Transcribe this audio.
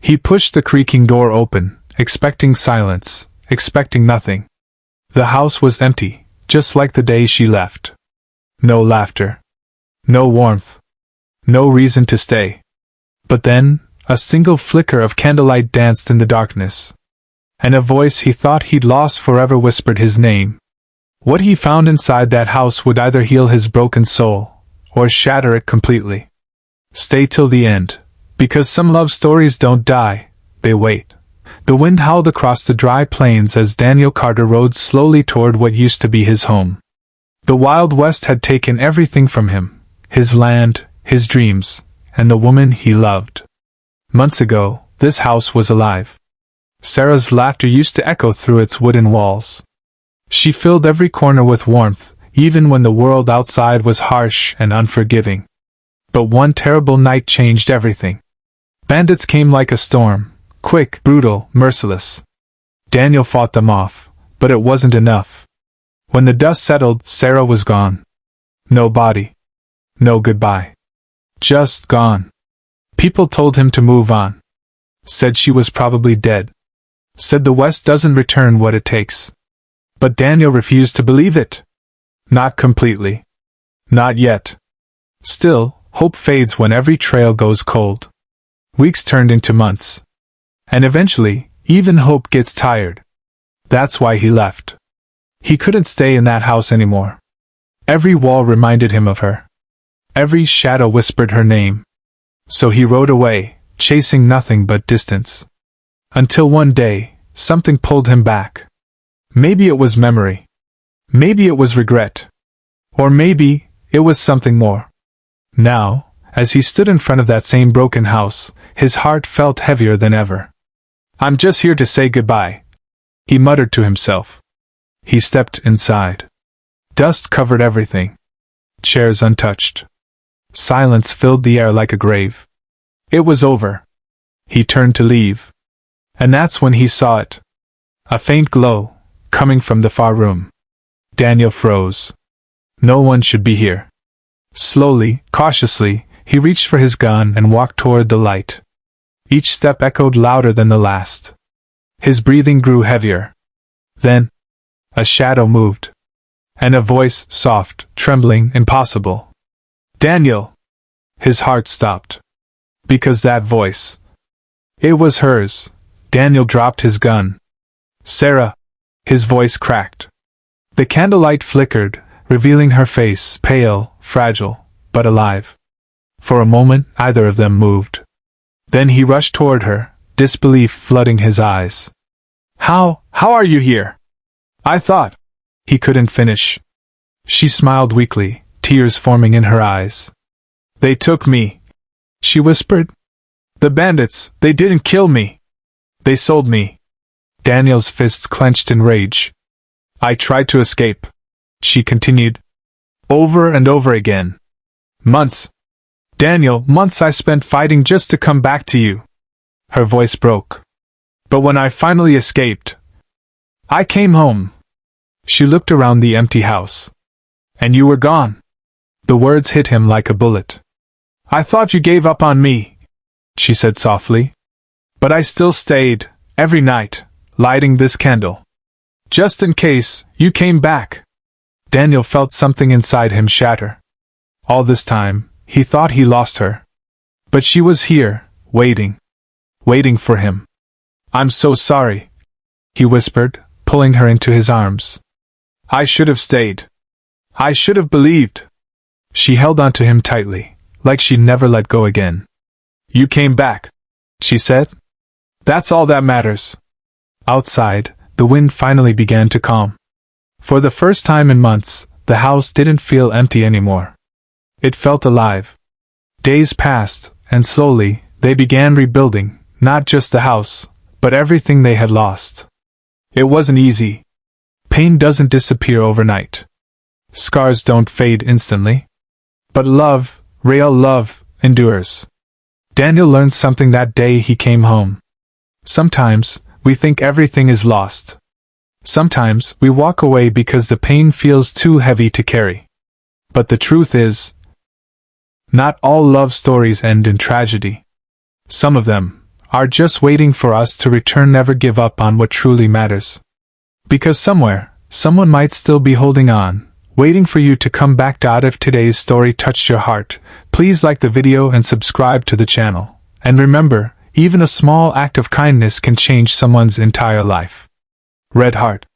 He pushed the creaking door open, expecting silence, expecting nothing. The house was empty, just like the day she left. No laughter. No warmth. No reason to stay. But then, a single flicker of candlelight danced in the darkness. And a voice he thought he'd lost forever whispered his name. What he found inside that house would either heal his broken soul, or shatter it completely. Stay till the end, because some love stories don't die, they wait. The wind howled across the dry plains as Daniel Carter rode slowly toward what used to be his home. The Wild West had taken everything from him, his land, his dreams, and the woman he loved. Months ago, this house was alive. Sarah's laughter used to echo through its wooden walls. She filled every corner with warmth, even when the world outside was harsh and unforgiving. But one terrible night changed everything. Bandits came like a storm, quick, brutal, merciless. Daniel fought them off, but it wasn't enough. When the dust settled, Sarah was gone. No body. No goodbye. Just gone. People told him to move on. Said she was probably dead. Said the West doesn't return what it takes. But Daniel refused to believe it. Not completely. Not yet. Still, hope fades when every trail goes cold. Weeks turned into months. And eventually, even hope gets tired. That's why he left. He couldn't stay in that house anymore. Every wall reminded him of her. Every shadow whispered her name. So he rode away, chasing nothing but distance. Until one day, something pulled him back. Maybe it was memory. Maybe it was regret. Or maybe it was something more. Now, as he stood in front of that same broken house, his heart felt heavier than ever. "I'm just here to say goodbye," he muttered to himself. He stepped inside. Dust covered everything. Chairs untouched. Silence filled the air like a grave. It was over. He turned to leave. And that's when he saw it. A faint glow, coming from the far room. Daniel froze. No one should be here. Slowly, cautiously, he reached for his gun and walked toward the light. Each step echoed louder than the last. His breathing grew heavier. Then, a shadow moved. And a voice, soft, trembling, impossible. "Daniel!" His heart stopped. Because that voice. It was hers. Daniel dropped his gun. "Sarah!" His voice cracked. The candlelight flickered, revealing her face, pale, fragile, but alive. For a moment, neither of them moved. Then he rushed toward her, disbelief flooding his eyes. How are you here?" "I thought—" He couldn't finish. She smiled weakly, tears forming in her eyes. "They took me," she whispered. "The bandits, they didn't kill me. They sold me." Daniel's fists clenched in rage. "I tried to escape," she continued. "Over and over again. Months. Daniel, months I spent fighting just to come back to you." Her voice broke. "But when I finally escaped, I came home." She looked around the empty house. "And you were gone." The words hit him like a bullet. "I thought you gave up on me," she said softly. "But I still stayed, every night, lighting this candle. Just in case you came back." Daniel felt something inside him shatter. All this time, he thought he lost her. But she was here, waiting. Waiting for him. "I'm so sorry," he whispered, pulling her into his arms. "I should have stayed. I should have believed." She held onto him tightly, like she'd never let go again. "You came back," she said. "That's all that matters." Outside, the wind finally began to calm. For the first time in months, the house didn't feel empty anymore. It felt alive. Days passed, and slowly, they began rebuilding, not just the house, but everything they had lost. It wasn't easy. Pain doesn't disappear overnight. Scars don't fade instantly. But love, real love, endures. Daniel learned something that day he came home. Sometimes, we think everything is lost. Sometimes, we walk away because the pain feels too heavy to carry. But the truth is, not all love stories end in tragedy. Some of them are just waiting for us to return. Never give up on what truly matters. Because somewhere, someone might still be holding on, waiting for you to come back. If today's story touched your heart, please like the video and subscribe to the channel. And remember, even a small act of kindness can change someone's entire life. Red Heart.